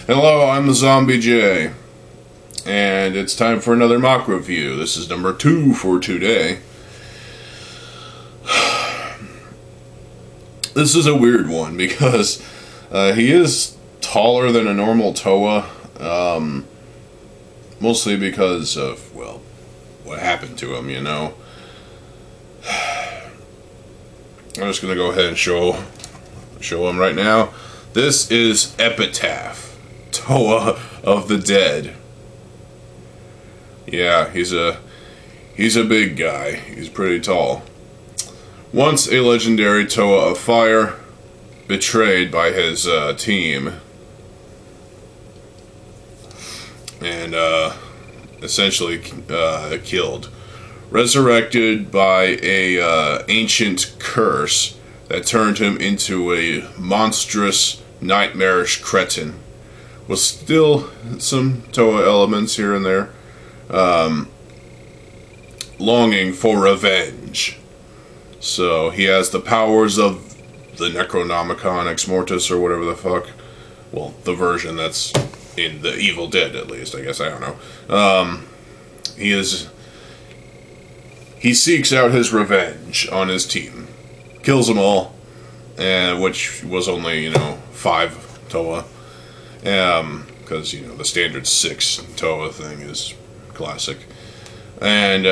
Hello, I'm TheZOMBIEJ, and it's time for another MOC review. This is number 2 for today. This is a weird one because he is taller than a normal Toa, mostly because of, well, what happened to him, you know. I'm just gonna go ahead and show him right now. This is Epitaph, Toa of the Dead. Yeah, he's a big guy. He's pretty tall. Once a legendary Toa of Fire, betrayed by his team, and essentially killed. Resurrected by a ancient curse that turned him into a monstrous, nightmarish cretin, with still some Toa elements here and there, longing for revenge. So he has the powers of the Necronomicon Ex Mortis, or whatever the fuck. Well, the version that's in the Evil Dead, at least, I guess. I don't know. He seeks out his revenge on his team. Kills them all, which was only, 5 Toa. Because, the standard 6 Toa thing is classic. And,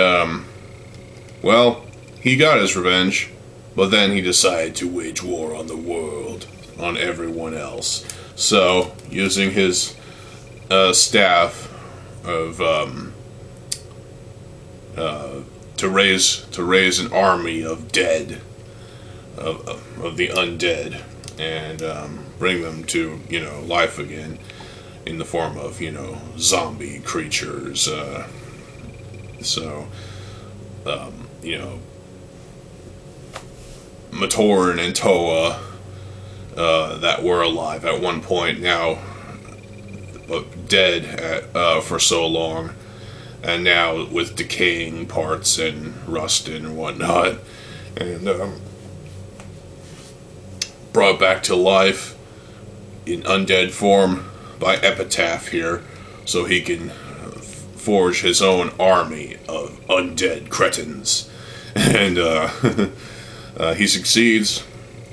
well, he got his revenge, but then he decided to wage war on the world, on everyone else. So, using his staff of, to raise an army of dead, of the undead, and bring them to, life again in the form of, zombie creatures. Matoran and Toa that were alive at one point, now dead for so long, and now with decaying parts and rust and whatnot, and brought back to life in undead form by Epitaph here, so he can forge his own army of undead cretins. And he succeeds,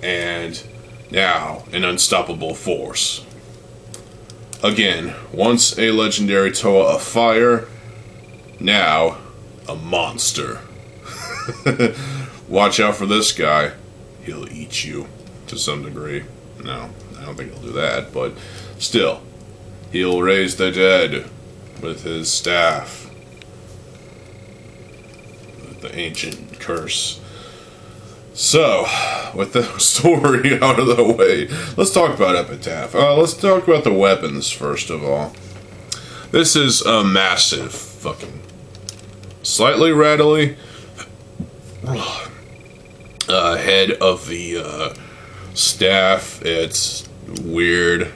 and now an unstoppable force. Again, once a legendary Toa of Fire, now a monster. Watch out for this guy. He'll eat you to some degree. No, I don't think he'll do that, but still, he'll raise the dead with his staff, with the ancient curse. So, with the story out of the way, let's talk about Epitaph. Let's talk about the weapons, first of all. This is a massive fucking, slightly rattly head of the staff. It's weird.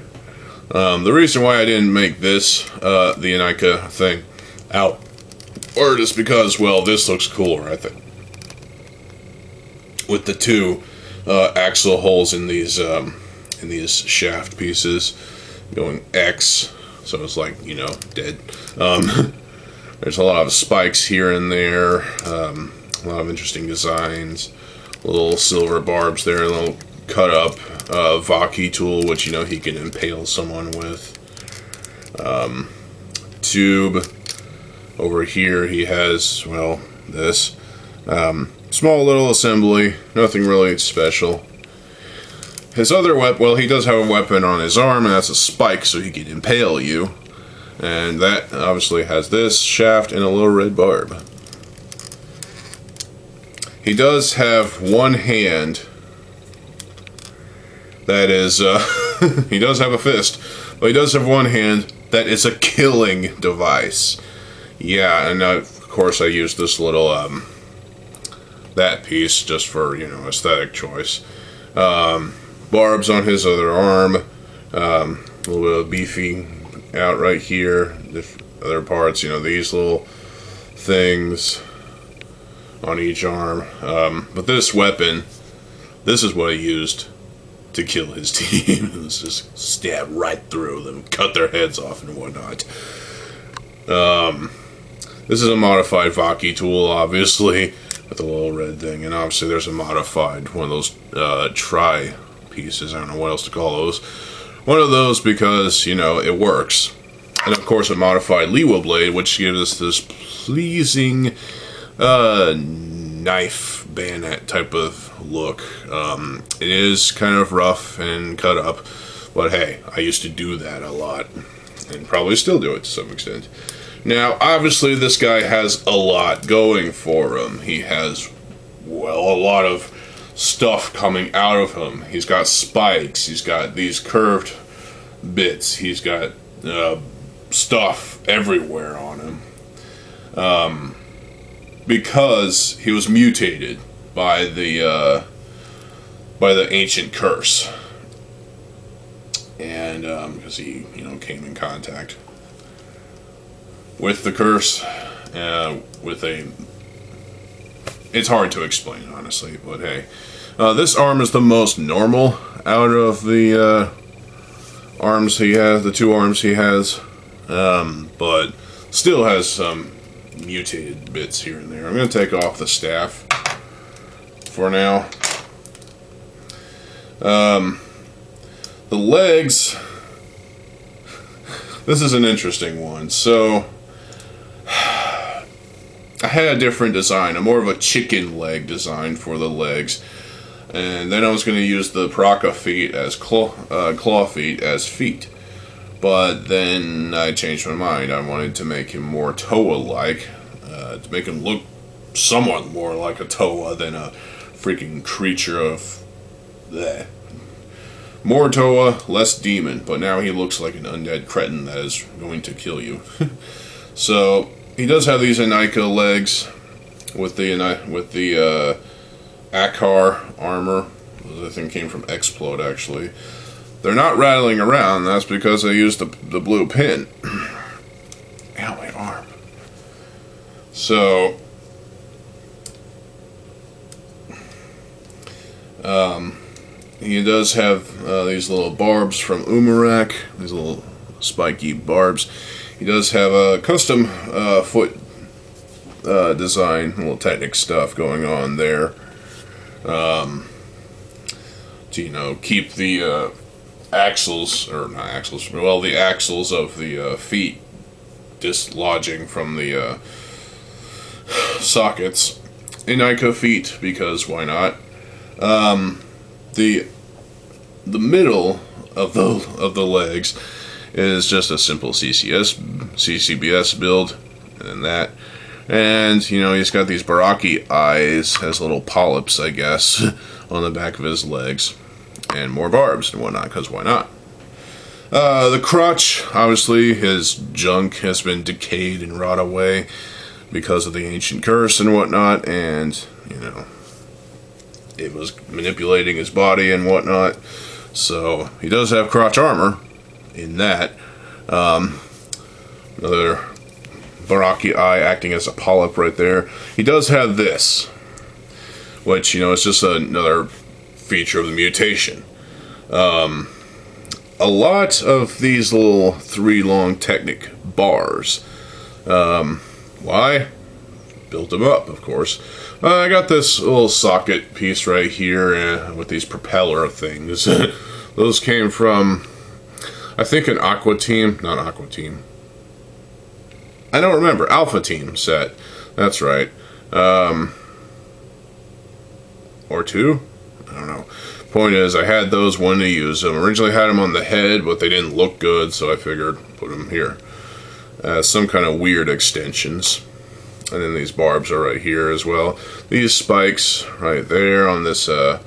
The reason why I didn't make this, the Anika thing, outward is because, well, this looks cooler, I think. With the 2 axle holes in these shaft pieces going X, so it's like, dead. There's a lot of spikes here and there, a lot of interesting designs, little silver barbs there, a little cut up Vaki tool, which he can impale someone with. Tube over here, he has, well, this. Small little assembly, nothing really special. His other weapon, well, he does have a weapon on his arm, and that's a spike, so he can impale you. And that obviously has this shaft and a little red barb. He does have one hand that is, he does have a fist, but he does have one hand that is a killing device. Yeah, and of course I used this little, that piece just for, aesthetic choice. Barbs on his other arm, a little bit of beefy out right here. The other parts, these little things on each arm. But this weapon, this is what I used to kill his team. Let's just stab right through them, cut their heads off and whatnot. This is a modified Vaki tool, obviously, with a little red thing, and obviously there's a modified one of those tri pieces. I don't know what else to call those. One of those because, you know, it works. And of course a modified Lewa blade, which gives us this pleasing knife bayonet type of look. It is kind of rough and cut up, but hey, I used to do that a lot, and probably still do it to some extent. Now, obviously, this guy has a lot going for him. He has, well, a lot of stuff coming out of him. He's got spikes. He's got these curved bits. He's got stuff everywhere on him. Because he was mutated by the ancient curse. And because he, you know, came in contact with the curse, it's hard to explain, honestly, but hey. This arm is the most normal out of the arms he has, the two arms he has, but still has some mutated bits here and there. I'm going to take off the staff for now. The legs, this is an interesting one. So I had a different design, more of a chicken leg design for the legs, and then I was going to use the Paraka feet as claw feet as feet, but then I changed my mind. I wanted to make him more Toa-like, to make him look somewhat more like a Toa than a freaking creature of that. More Toa, less demon, but now he looks like an undead cretin that is going to kill you. So he does have these Anika legs with the Akar armor. I think came from Explode, actually. They're not rattling around. That's because I used the blue pin. Ow, my arm. So he does have these little barbs from Umarak, these little spiky barbs. He does have a custom foot design, little Technic stuff going on there. To, you know, keep the axles, or not axles, well, the axles of the feet dislodging from the sockets. Anika feet, because why not? The middle of the legs is just a simple CCBS build, and that. And, you know, he's got these Baraki eyes, has little polyps, I guess, on the back of his legs. And more barbs and whatnot, because why not? The crotch, obviously, his junk has been decayed and rot away because of the ancient curse and whatnot, and, you know, it was manipulating his body and whatnot. So, he does have crotch armor in that. Another Baraki eye acting as a polyp right there. He does have this, which, you know, is just another feature of the mutation. A lot of these little 3 long Technic bars. Why? Built them up, of course. I got this little socket piece right here with these propeller things. Those came from, I think, an Aqua Team. Not Aqua Team. I don't remember. Alpha Team set. That's right. Or 2? I don't know. Point is, I had those, wanted to use them. Originally had them on the head, but they didn't look good, so I figured put them here. Some kind of weird extensions. And then these barbs are right here as well. These spikes right there on this Anika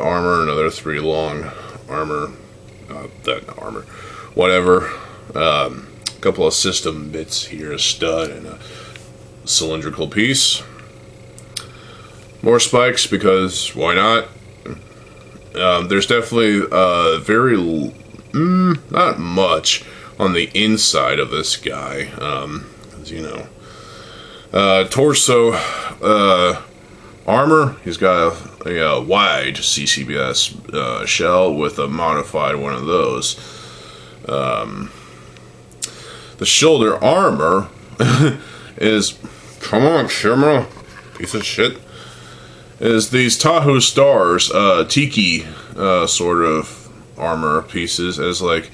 armor, another 3 long armor. Armor. Whatever. A couple of system bits here, a stud and a cylindrical piece. More spikes, because why not? There's definitely not much on the inside of this guy. As you know, torso armor. He's got a wide CCBS shell with a modified one of those. The shoulder armor is, come on, Shimmer, piece of shit, is these Tahoe Stars tiki sort of armor pieces, as like,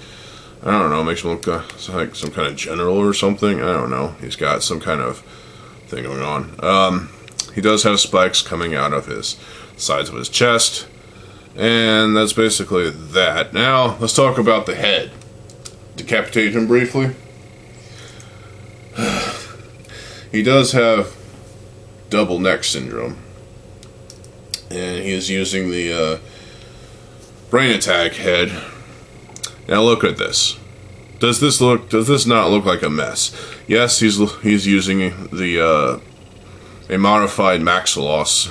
I don't know, makes him look like some kind of general or something. I don't know. He's got some kind of thing going on. He does have spikes coming out of his sides of his chest, and that's basically that. Now, let's talk about the head. Decapitate him briefly. He does have double neck syndrome, and he is using the brain attack head. Now look at this. Does this not look like a mess? Yes, he's using the a modified Maxilos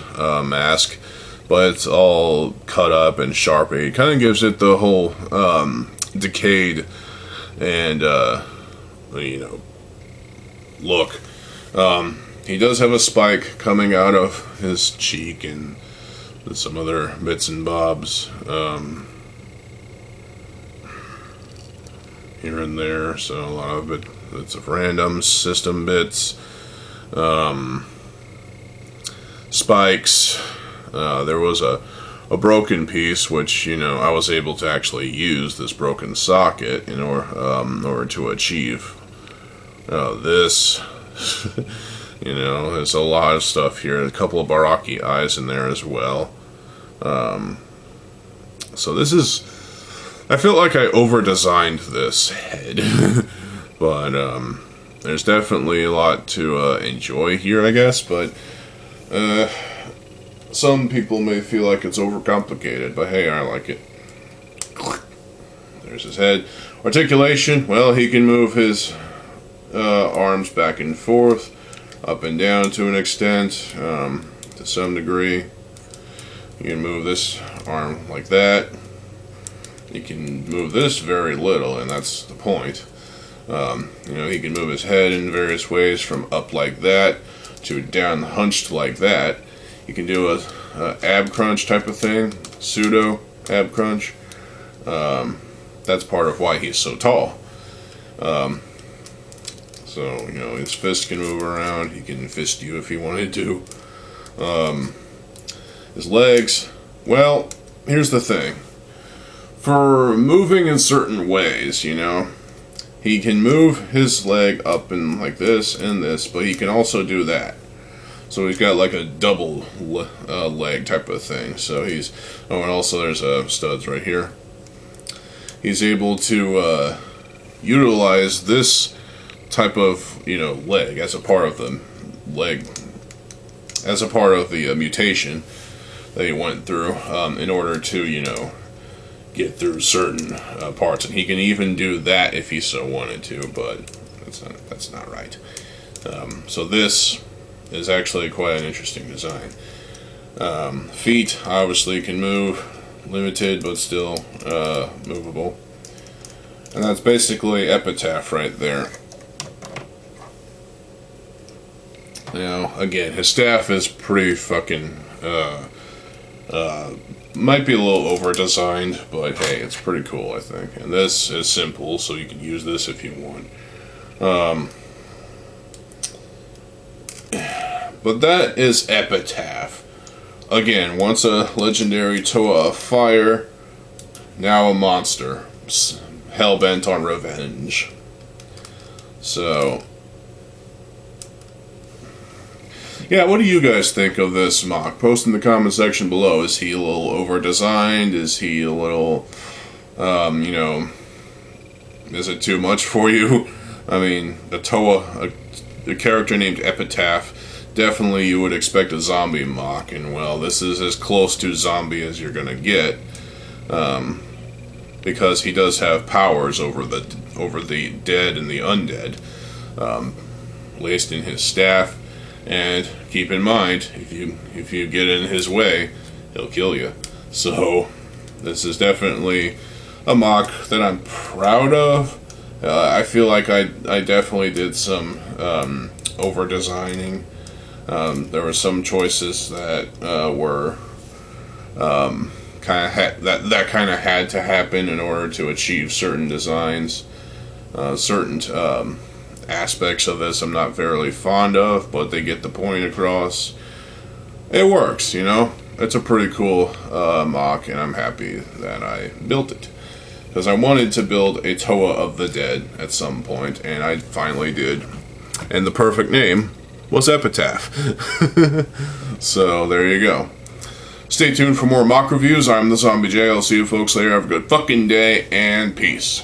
mask, but it's all cut up and sharpy. It kind of gives it the whole decayed and look. He does have a spike coming out of his cheek and some other bits and bobs here and there, so a lot of bits of random system bits, spikes. There was a broken piece, which I was able to actually use this broken socket in order to achieve this. There's a lot of stuff here. A couple of Baraki eyes in there as well. So this is, I feel like I over-designed this head, but there's definitely a lot to enjoy here, I guess, but some people may feel like it's overcomplicated, but hey, I like it. There's his head. Articulation, well, he can move his arms back and forth, up and down to an extent, to some degree. You can move this arm like that. You can move this very little, and that's the point. He can move his head in various ways, from up like that to down hunched like that. You can do a ab crunch type of thing, pseudo ab crunch. That's part of why he's so tall. So, his fist can move around. He can fist you if he wanted to. His legs, well, here's the thing. For moving in certain ways, he can move his leg up and like this and this, but he can also do that. So he's got like a double leg type of thing. So he's, and also there's studs right here. He's able to utilize this type of leg as a part of the mutation that he went through in order to get through certain parts, and he can even do that if he so wanted to, but that's not right. So this is actually quite an interesting design. Feet obviously can move, limited but still movable, and that's basically Epitaph right there. Now, again, his staff is pretty fucking, might be a little over-designed, but hey, it's pretty cool, I think. And this is simple, so you can use this if you want. But that is Epitaph. Again, once a legendary Toa of Fire, now a monster. Hell-bent on revenge. So, yeah, what do you guys think of this MOC? Post in the comment section below. Is he a little over-designed? Is he a little, is it too much for you? I mean, a character named Epitaph, definitely you would expect a zombie MOC, and well, this is as close to zombie as you're gonna get, because he does have powers over the dead and the undead, laced in his staff. And keep in mind, if you get in his way, he'll kill you. So this is definitely a MOC that I'm proud of. I feel like I definitely did some over designing. There were some choices that were That kind of had to happen in order to achieve certain designs, certain aspects of this I'm not very fond of, but they get the point across. It works, you know. It's a pretty cool MOC, and I'm happy that I built it. Because I wanted to build a Toa of the Dead at some point, and I finally did. And the perfect name was Epitaph. So, there you go. Stay tuned for more MOC reviews. I'm TheZOMBIEJ. I'll see you folks later. Have a good fucking day, and peace.